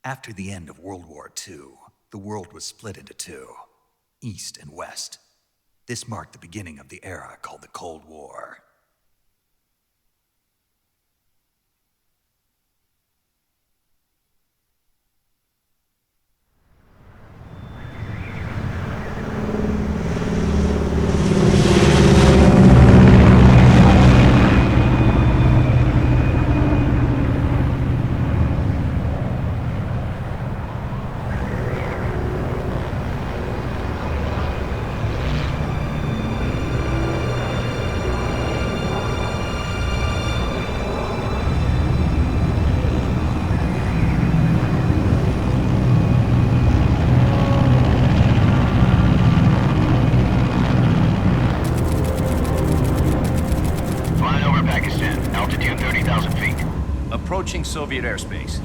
After the end of World War II, the world was split into two, East and West. This marked the beginning of the era called the Cold War. Approaching Soviet airspace.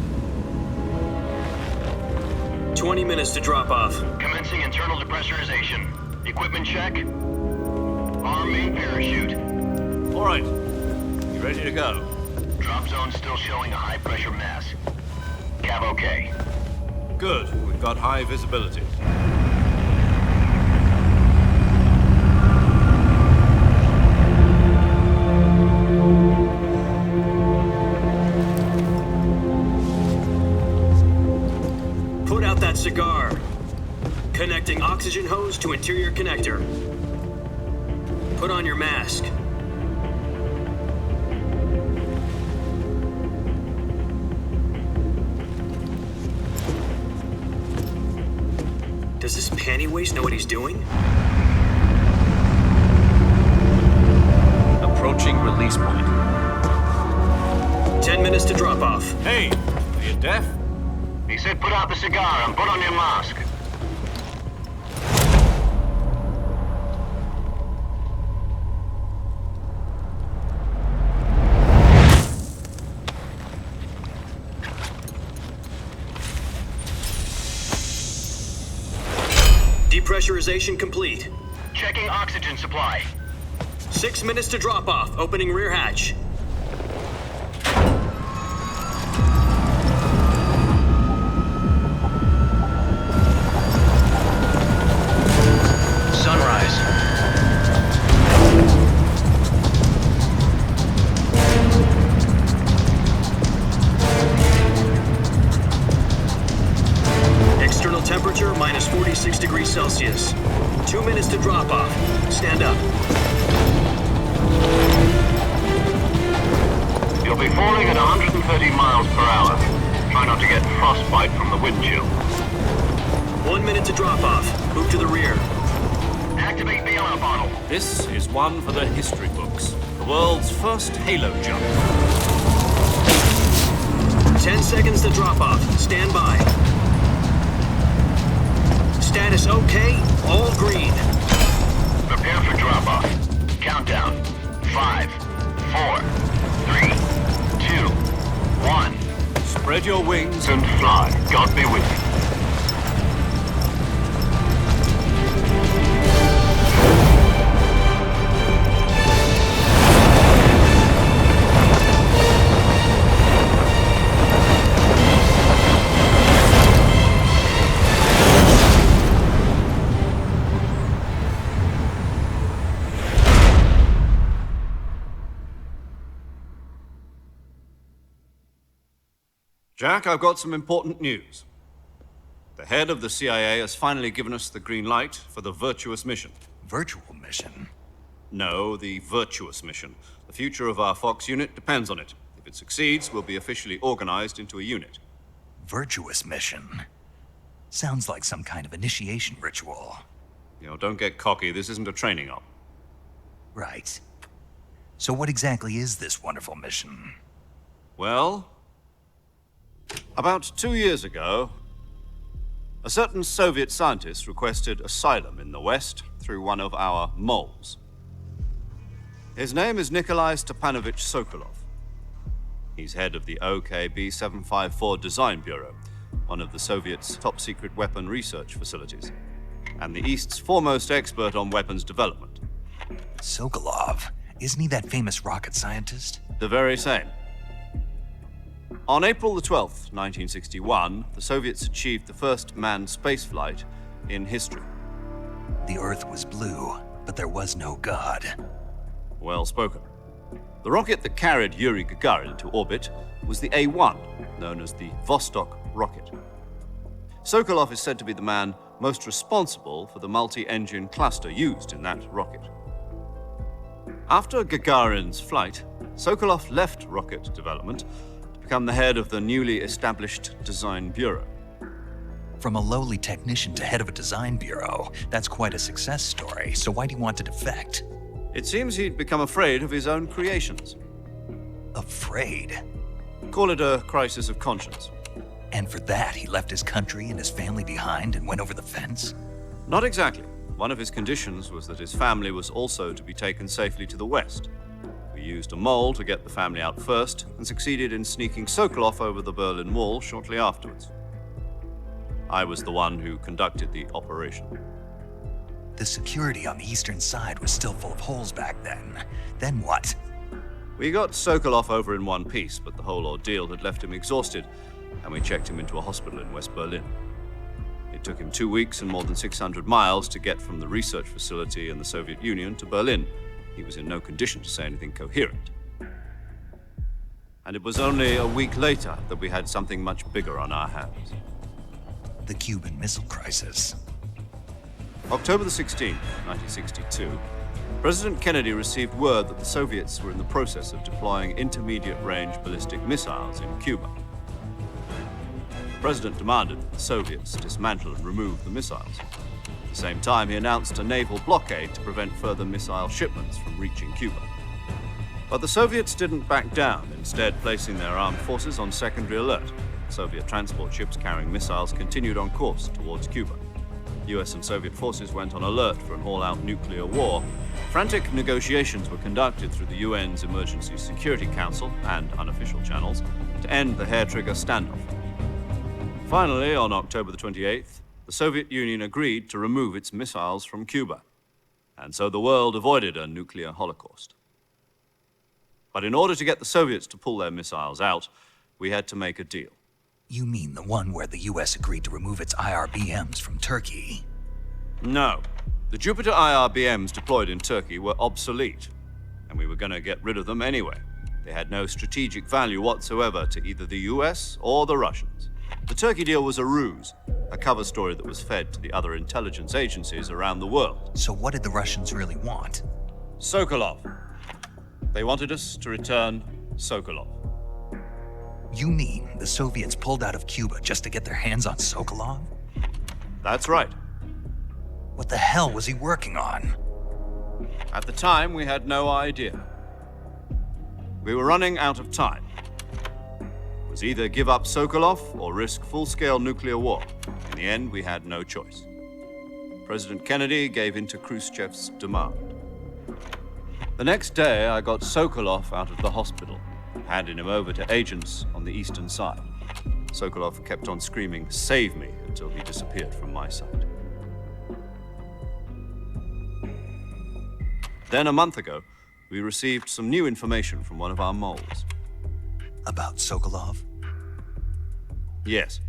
20 minutes to drop off. Commencing internal depressurization. Equipment check. Arm main parachute. All right. You ready to go? Drop zone still showing a high pressure mass. Cav okay. Good. We've got high visibility. Cigar. Connecting oxygen hose to interior connector. Put on your mask. Does this panty waste know what he's doing? Approaching release point. 10 minutes to drop off. Hey, are you deaf? He said put out the cigar and put on your mask. Depressurization complete. Checking oxygen supply. 6 minutes to drop off. Opening rear hatch. Temperature minus 46 degrees Celsius. 2 minutes to drop off. Stand up. You'll be falling at 130 miles per hour. Try not to get frostbite from the wind chill. 1 minute to drop off. Move to the rear. Activate the yellow bottle. This is one for the history books. The world's first halo jump. 10 seconds to drop off. Stand by. Status okay, all green. Prepare for drop-off. Countdown. 5, 4, 3, 2, 1. Spread your wings And fly. God be with you. Jack, I've got some important news. The head of the CIA has finally given us the green light for the Virtuous mission. Virtual mission? No, the Virtuous mission. The future of our Fox unit depends on it. If it succeeds, we'll be officially organized into a unit. Virtuous mission? Sounds like some kind of initiation ritual. You know, don't get cocky. This isn't a training op. Right. So what exactly is this wonderful mission? Well, about 2 years ago, a certain Soviet scientist requested asylum in the West through one of our moles. His name is Nikolai Stepanovich Sokolov. He's head of the OKB-754 Design Bureau, one of the Soviets' top-secret weapon research facilities, and the East's foremost expert on weapons development. Sokolov? Isn't he that famous rocket scientist? The very same. On April the 12th, 1961, the Soviets achieved the first manned spaceflight in history. The Earth was blue, but there was no God. Well spoken. The rocket that carried Yuri Gagarin into orbit was the A-1, known as the Vostok rocket. Sokolov is said to be the man most responsible for the multi-engine cluster used in that rocket. After Gagarin's flight, Sokolov left rocket development to become the head of the newly established Design Bureau. From a lowly technician to head of a design bureau, that's quite a success story, so why do you want to defect? It seems he'd become afraid of his own creations. Afraid? Call it a crisis of conscience. And for that, he left his country and his family behind and went over the fence? Not exactly. One of his conditions was that his family was also to be taken safely to the west. We used a mole to get the family out first and succeeded in sneaking Sokolov over the Berlin Wall shortly afterwards. I was the one who conducted the operation. The security on the eastern side was still full of holes back then. Then what? We got Sokolov over in one piece, but the whole ordeal had left him exhausted, and we checked him into a hospital in West Berlin. It took him 2 weeks and more than 600 miles to get from the research facility in the Soviet Union to Berlin. He was in no condition to say anything coherent. And it was only a week later that we had something much bigger on our hands. The Cuban Missile Crisis. October the 16th, 1962, President Kennedy received word that the Soviets were in the process of deploying intermediate-range ballistic missiles in Cuba. The President demanded that the Soviets dismantle and remove the missiles. At the same time, he announced a naval blockade to prevent further missile shipments from reaching Cuba. But the Soviets didn't back down, instead placing their armed forces on secondary alert. Soviet transport ships carrying missiles continued on course towards Cuba. US and Soviet forces went on alert for an all-out nuclear war. Frantic negotiations were conducted through the UN's Emergency Security Council and unofficial channels to end the hair-trigger standoff. Finally, on October the 28th, the Soviet Union agreed to remove its missiles from Cuba. And so the world avoided a nuclear holocaust. But in order to get the Soviets to pull their missiles out, we had to make a deal. You mean the one where the US agreed to remove its IRBMs from Turkey? No. The Jupiter IRBMs deployed in Turkey were obsolete, and we were going to get rid of them anyway. They had no strategic value whatsoever to either the US or the Russians. The Turkey deal was a ruse, a cover story that was fed to the other intelligence agencies around the world. So what did the Russians really want? Sokolov. They wanted us to return Sokolov. You mean the Soviets pulled out of Cuba just to get their hands on Sokolov? That's right. What the hell was he working on? At the time, we had no idea. We were running out of time. It was either give up Sokolov or risk full-scale nuclear war. In the end, we had no choice. President Kennedy gave in to Khrushchev's demand. The next day, I got Sokolov out of the hospital, handing him over to agents on the eastern side. Sokolov kept on screaming, "Save me," until he disappeared from my sight. Then a month ago, we received some new information from one of our moles. About Sokolov? Yes.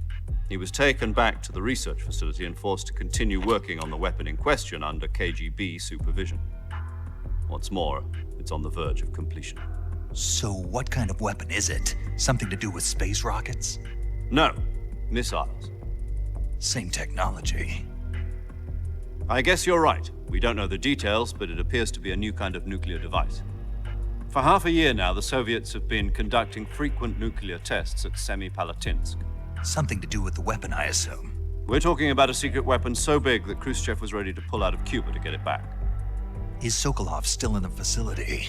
He was taken back to the research facility and forced to continue working on the weapon in question under KGB supervision. What's more, it's on the verge of completion. So what kind of weapon is it? Something to do with space rockets? No, missiles. Same technology. I guess you're right. We don't know the details, but it appears to be a new kind of nuclear device. For half a year now, the Soviets have been conducting frequent nuclear tests at Semipalatinsk. Something to do with the weapon, I assume. We're talking about a secret weapon so big that Khrushchev was ready to pull out of Cuba to get it back. Is Sokolov still in the facility?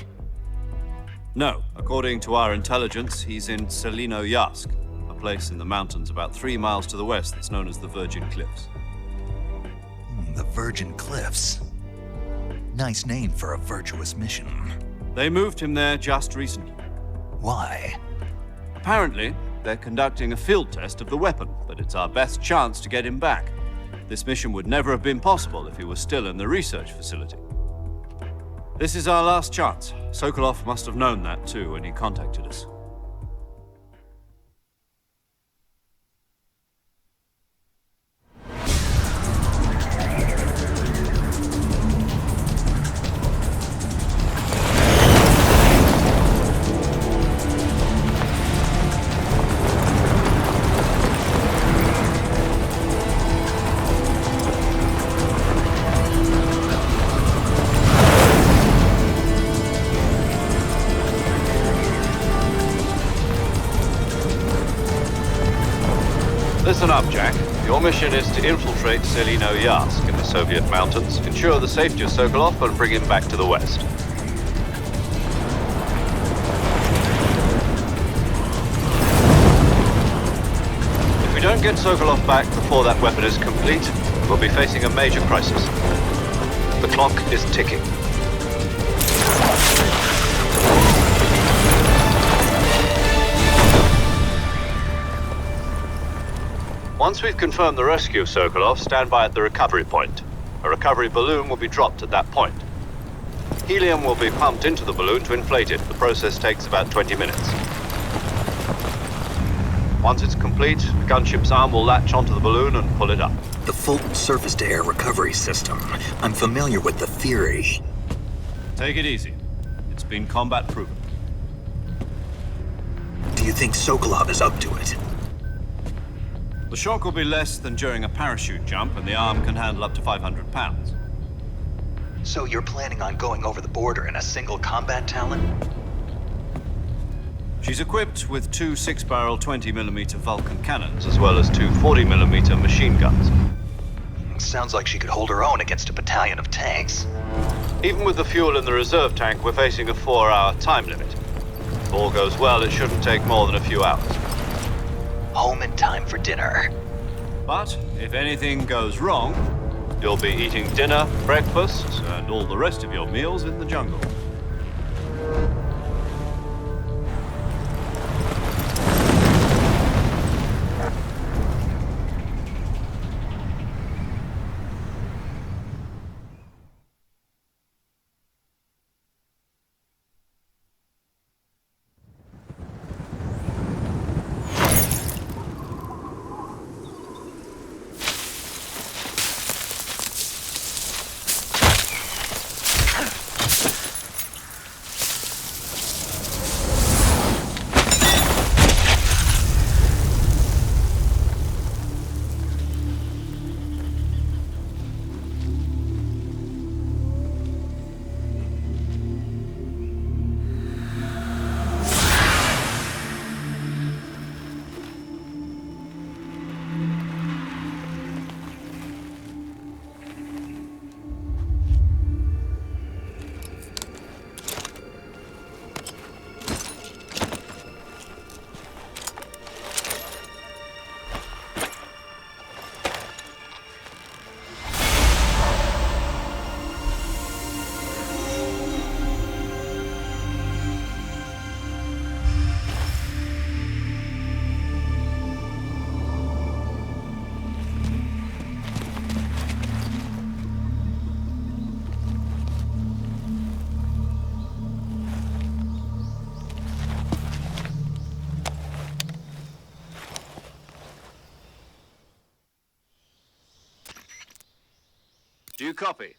No. According to our intelligence, he's in Selinoyarsk, a place in the mountains about 3 miles to the west that's known as the Virgin Cliffs. The Virgin Cliffs. Nice name for a virtuous mission. They moved him there just recently. Why? Apparently, they're conducting a field test of the weapon, but it's our best chance to get him back. This mission would never have been possible if he was still in the research facility. This is our last chance. Sokolov must have known that too when he contacted us. Listen up, Jack. Your mission is to infiltrate Selino Yask in the Soviet mountains, ensure the safety of Sokolov, and bring him back to the West. If we don't get Sokolov back before that weapon is complete, we'll be facing a major crisis. The clock is ticking. Once we've confirmed the rescue of Sokolov, stand by at the recovery point. A recovery balloon will be dropped at that point. Helium will be pumped into the balloon to inflate it. The process takes about 20 minutes. Once it's complete, the gunship's arm will latch onto the balloon and pull it up. The Fulton surface-to-air recovery system. I'm familiar with the theory. Take it easy. It's been combat proven. Do you think Sokolov is up to it? The shock will be less than during a parachute jump, and the arm can handle up to 500 pounds. So you're planning on going over the border in a single combat Talon? She's equipped with two 6-barrel 20mm Vulcan cannons, as well as two 40mm machine guns. Sounds like she could hold her own against a battalion of tanks. Even with the fuel in the reserve tank, we're facing a 4-hour time limit. If all goes well, it shouldn't take more than a few hours. Home in time for dinner. But if anything goes wrong, you'll be eating dinner, breakfast, and all the rest of your meals in the jungle. Do you copy?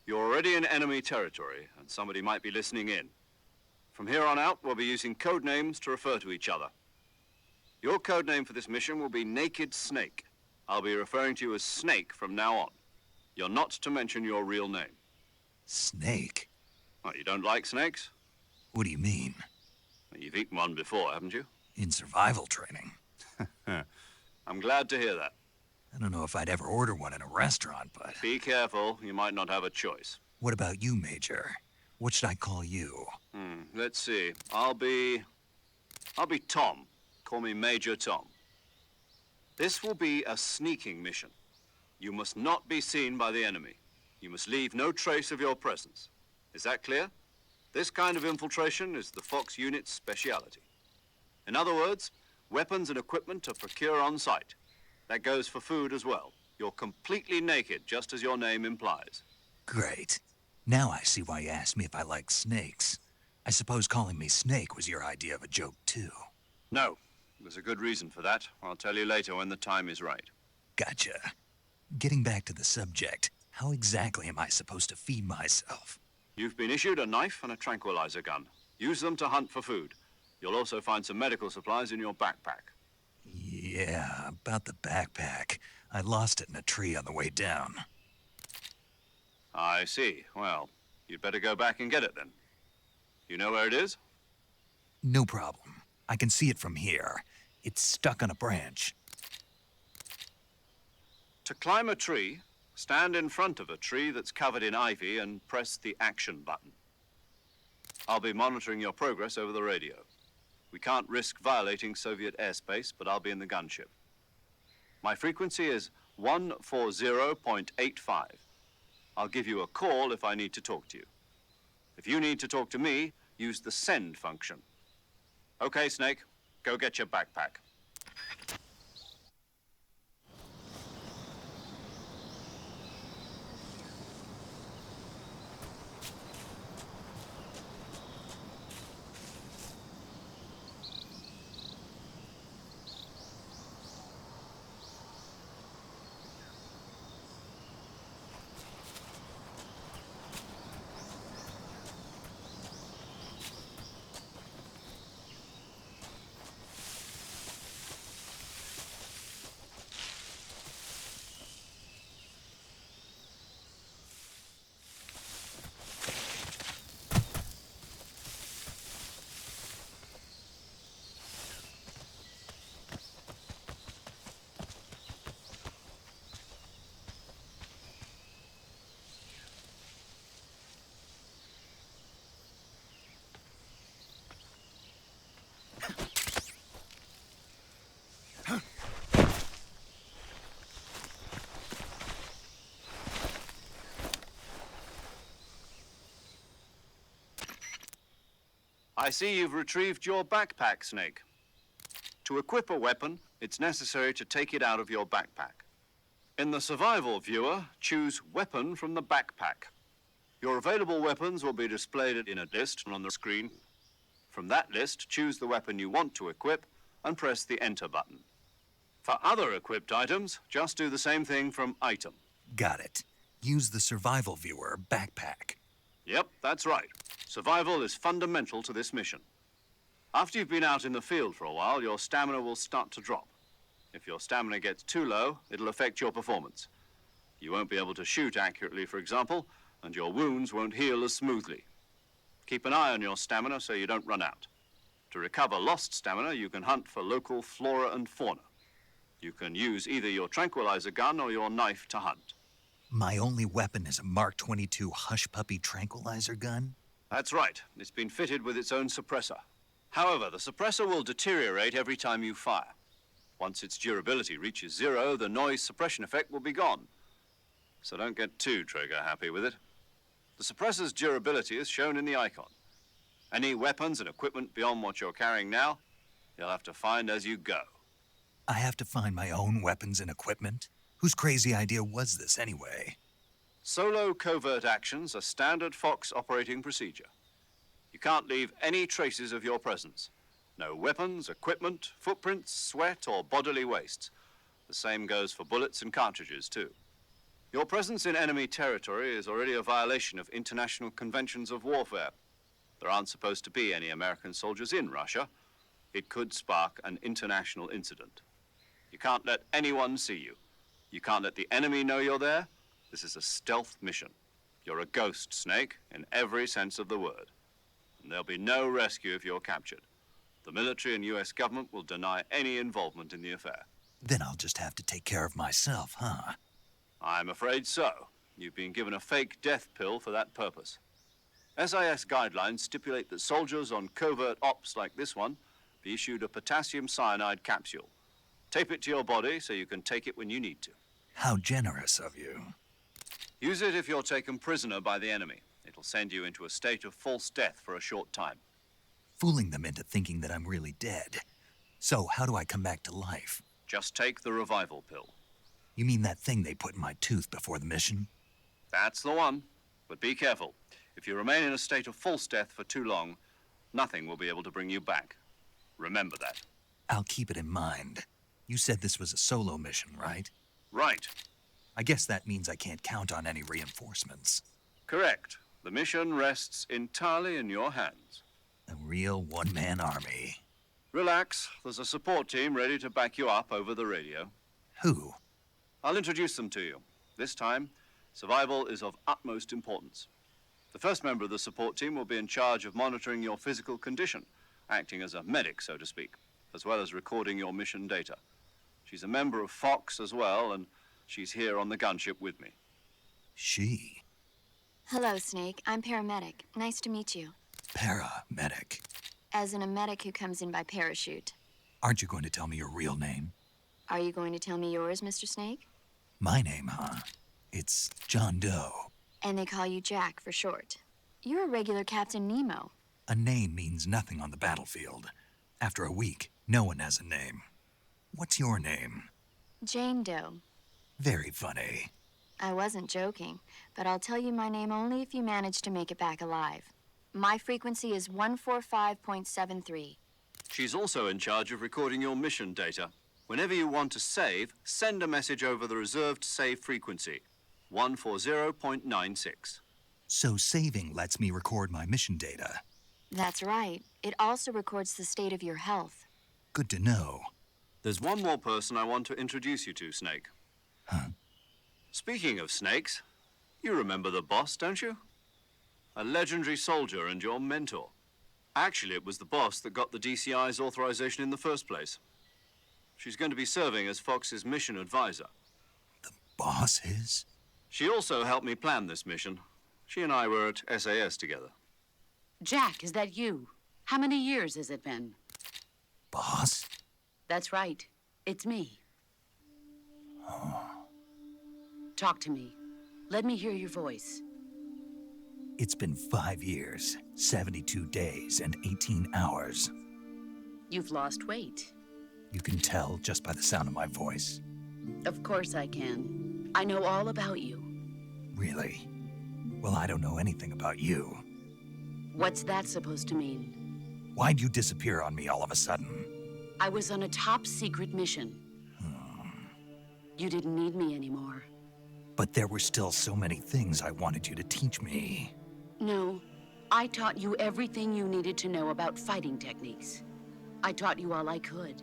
You're already in enemy territory, and somebody might be listening in. From here on out, we'll be using code names to refer to each other. Your code name for this mission will be Naked Snake. I'll be referring to you as Snake from now on. You're not to mention your real name. Snake? What, you don't like snakes? What do you mean? Well, you've eaten one before, haven't you? In survival training. I'm glad to hear that. I don't know if I'd ever order one in a restaurant, but... Be careful, you might not have a choice. What about you, Major? What should I call you? Let's see. I'll be Tom. Call me Major Tom. This will be a sneaking mission. You must not be seen by the enemy. You must leave no trace of your presence. Is that clear? This kind of infiltration is the Fox unit's speciality. In other words, weapons and equipment are procured on site. That goes for food as well. You're completely naked, just as your name implies. Great. Now I see why you asked me if I like snakes. I suppose calling me Snake was your idea of a joke, too. No. There's a good reason for that. I'll tell you later when the time is right. Gotcha. Getting back to the subject, how exactly am I supposed to feed myself? You've been issued a knife and a tranquilizer gun. Use them to hunt for food. You'll also find some medical supplies in your backpack. Yeah, about the backpack. I lost it in a tree on the way down. I see. Well, you'd better go back and get it then. You know where it is? No problem. I can see it from here. It's stuck on a branch. To climb a tree, stand in front of a tree that's covered in ivy and press the action button. I'll be monitoring your progress over the radio. We can't risk violating Soviet airspace, but I'll be in the gunship. My frequency is 140.85. I'll give you a call if I need to talk to you. If you need to talk to me, use the send function. Okay, Snake, go get your backpack. I see you've retrieved your backpack, Snake. To equip a weapon, it's necessary to take it out of your backpack. In the survival viewer, choose Weapon from the backpack. Your available weapons will be displayed in a list on the screen. From that list, choose the weapon you want to equip and press the Enter button. For other equipped items, just do the same thing from Item. Got it. Use the survival viewer backpack. Yep, that's right. Survival is fundamental to this mission. After you've been out in the field for a while, your stamina will start to drop. If your stamina gets too low, it'll affect your performance. You won't be able to shoot accurately, for example, and your wounds won't heal as smoothly. Keep an eye on your stamina so you don't run out. To recover lost stamina, you can hunt for local flora and fauna. You can use either your tranquilizer gun or your knife to hunt. My only weapon is a Mark 22 Hush Puppy tranquilizer gun? That's right. It's been fitted with its own suppressor. However, the suppressor will deteriorate every time you fire. Once its durability reaches 0, the noise suppression effect will be gone. So don't get too trigger-happy with it. The suppressor's durability is shown in the icon. Any weapons and equipment beyond what you're carrying now, you'll have to find as you go. I have to find my own weapons and equipment? Whose crazy idea was this anyway? Solo covert actions are standard Fox operating procedure. You can't leave any traces of your presence. No weapons, equipment, footprints, sweat, or bodily waste. The same goes for bullets and cartridges, too. Your presence in enemy territory is already a violation of international conventions of warfare. There aren't supposed to be any American soldiers in Russia. It could spark an international incident. You can't let anyone see you. You can't let the enemy know you're there. This is a stealth mission. You're a ghost, Snake, in every sense of the word. And there'll be no rescue if you're captured. The military and U.S. government will deny any involvement in the affair. Then I'll just have to take care of myself, huh? I'm afraid so. You've been given a fake death pill for that purpose. SIS guidelines stipulate that soldiers on covert ops like this one be issued a potassium cyanide capsule. Tape it to your body so you can take it when you need to. How generous of you. Use it if you're taken prisoner by the enemy. It'll send you into a state of false death for a short time. Fooling them into thinking that I'm really dead. So, how do I come back to life? Just take the revival pill. You mean that thing they put in my tooth before the mission? That's the one. But be careful. If you remain in a state of false death for too long, nothing will be able to bring you back. Remember that. I'll keep it in mind. You said this was a solo mission, right? Right. I guess that means I can't count on any reinforcements. Correct. The mission rests entirely in your hands. A real one-man army. Relax. There's a support team ready to back you up over the radio. Who? I'll introduce them to you. This time, survival is of utmost importance. The first member of the support team will be in charge of monitoring your physical condition, acting as a medic, so to speak, as well as recording your mission data. She's a member of Fox as well, and She's here on the gunship with me. She? Hello, Snake. I'm paramedic. Nice to meet you. Paramedic. As in a medic who comes in by parachute. Aren't you going to tell me your real name? Are you going to tell me yours, Mr. Snake? My name, huh? It's John Doe. And they call you Jack for short. You're a regular Captain Nemo. A name means nothing on the battlefield. After a week, no one has a name. What's your name? Jane Doe. Very funny. I wasn't joking, but I'll tell you my name only if you manage to make it back alive. My frequency is 145.73. She's also in charge of recording your mission data. Whenever you want to save, send a message over the reserved save frequency, 140.96. So saving lets me record my mission data. That's right. It also records the state of your health. Good to know. There's one more person I want to introduce you to, Snake. Huh? Speaking of snakes, you remember the boss, don't you? A legendary soldier and your mentor. Actually, it was the boss that got the DCI's authorization in the first place. She's going to be serving as Fox's mission advisor. The boss is? She also helped me plan this mission. She and I were at SAS together. Jack, is that you? How many years has it been? Boss? That's right. It's me. Talk to me. Let me hear your voice. It's been 5 years, 72 days, and 18 hours. You've lost weight. You can tell just by the sound of my voice. Of course I can. I know all about you. Really? Well, I don't know anything about you. What's that supposed to mean? Why'd you disappear on me all of a sudden? I was on a top secret mission. You didn't need me anymore. But there were still so many things I wanted you to teach me. No, I taught you everything you needed to know about fighting techniques. I taught you all I could.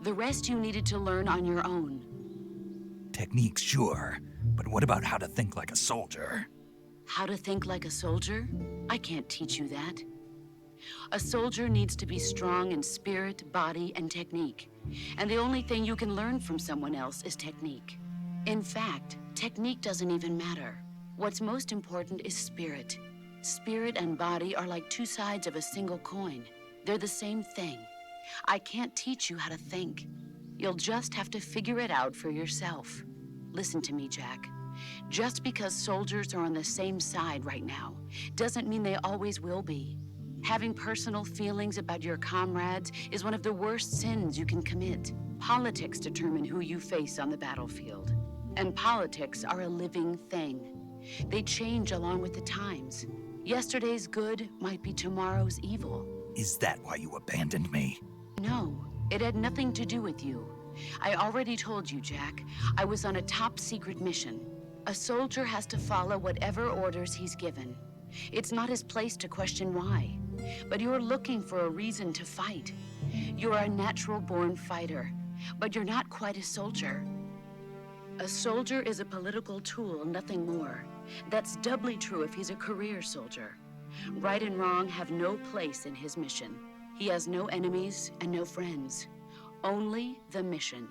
The rest you needed to learn on your own. Techniques, sure. But what about how to think like a soldier? How to think like a soldier? I can't teach you that. A soldier needs to be strong in spirit, body, and technique. And the only thing you can learn from someone else is technique. In fact, technique doesn't even matter. What's most important is spirit. Spirit and body are like two sides of a single coin. They're the same thing. I can't teach you how to think. You'll just have to figure it out for yourself. Listen to me, Jack. Just because soldiers are on the same side right now doesn't mean they always will be. Having personal feelings about your comrades is one of the worst sins you can commit. Politics determine who you face on the battlefield. And politics are a living thing. They change along with the times. Yesterday's good might be tomorrow's evil. Is that why you abandoned me? No, it had nothing to do with you. I already told you, Jack. I was on a top secret mission. A soldier has to follow whatever orders he's given. It's not his place to question why. But you're looking for a reason to fight. You're a natural-born fighter, but you're not quite a soldier. A soldier is a political tool, nothing more. That's doubly true if he's a career soldier. Right and wrong have no place in his mission. He has no enemies and no friends. Only the mission.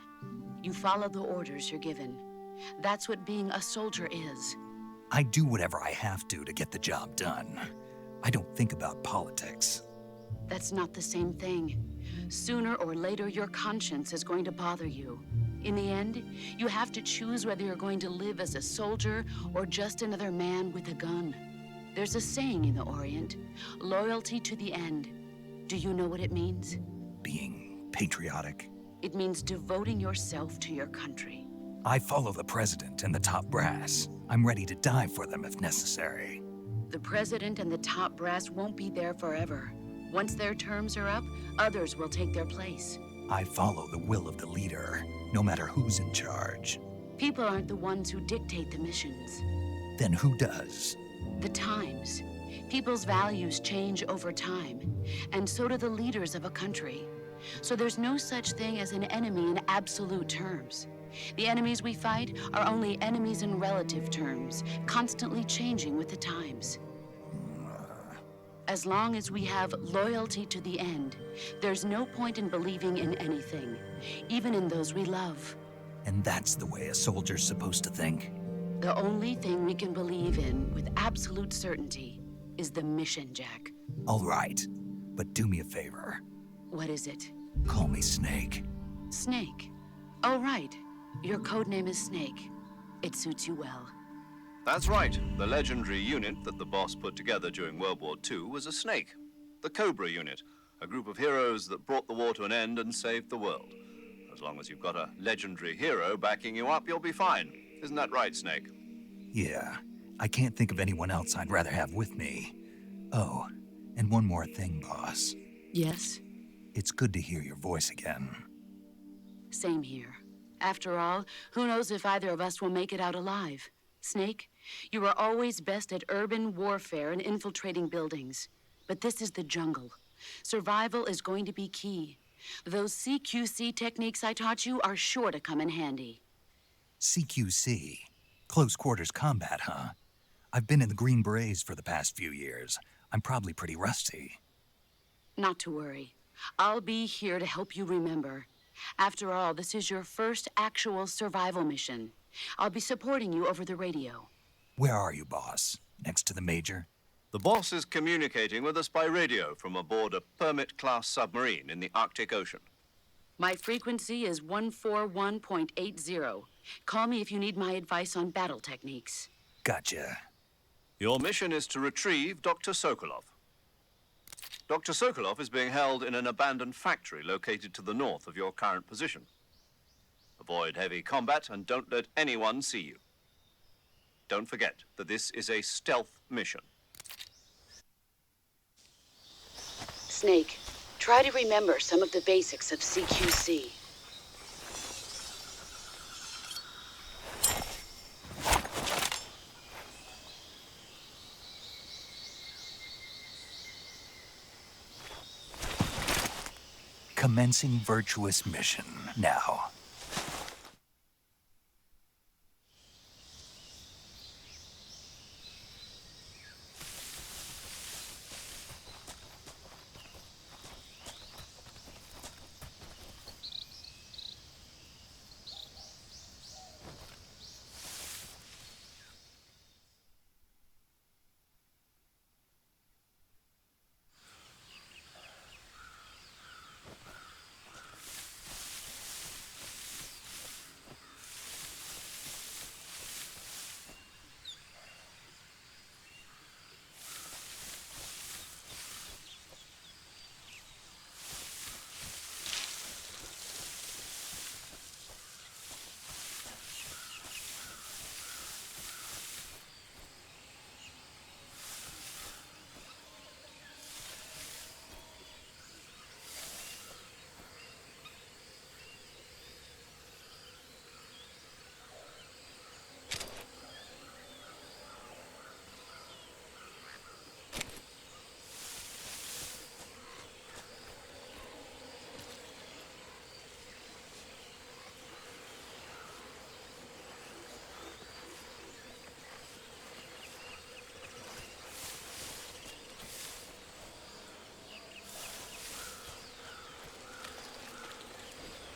You follow the orders you're given. That's what being a soldier is. I do whatever I have to get the job done. I don't think about politics. That's not the same thing. Sooner or later, your conscience is going to bother you. In the end, you have to choose whether you're going to live as a soldier or just another man with a gun. There's a saying in the Orient, loyalty to the end. Do you know what it means? Being patriotic. It means devoting yourself to your country. I follow the president and the top brass. I'm ready to die for them if necessary. The president and the top brass won't be there forever. Once their terms are up, others will take their place. I follow the will of the leader, no matter who's in charge. People aren't the ones who dictate the missions. Then who does? The times. People's values change over time, and so do the leaders of a country. So there's no such thing as an enemy in absolute terms. The enemies we fight are only enemies in relative terms, constantly changing with the times. As long as we have loyalty to the end, there's no point in believing in anything, even in those we love. And that's the way a soldier's supposed to think? The only thing we can believe in with absolute certainty is the mission, Jack. All right, but do me a favor. What is it? Call me Snake. Snake. Oh, right. Your code name is Snake. It suits you well. That's right. The legendary unit that the boss put together during World War II was a snake. The Cobra unit, a group of heroes that brought the war to an end and saved the world. As long as you've got a legendary hero backing you up, you'll be fine. Isn't that right, Snake? Yeah, I can't think of anyone else I'd rather have with me. Oh, and one more thing, boss. Yes? It's good to hear your voice again. Same here. After all, who knows if either of us will make it out alive? Snake, you are always best at urban warfare and infiltrating buildings. But this is the jungle. Survival is going to be key. Those CQC techniques I taught you are sure to come in handy. CQC? Close quarters combat, huh? I've been in the Green Berets for the past few years. I'm probably pretty rusty. Not to worry. I'll be here to help you remember. After all, this is your first actual survival mission. I'll be supporting you over the radio. Where are you, boss? Next to the Major? The boss is communicating with us by radio from aboard a Permit-class submarine in the Arctic Ocean. My frequency is 141.80. Call me if you need my advice on battle techniques. Gotcha. Your mission is to retrieve Dr. Sokolov. Dr. Sokolov is being held in an abandoned factory located to the north of your current position. Avoid heavy combat and don't let anyone see you. Don't forget that this is a stealth mission. Snake, try to remember some of the basics of CQC. Commencing virtuous mission now.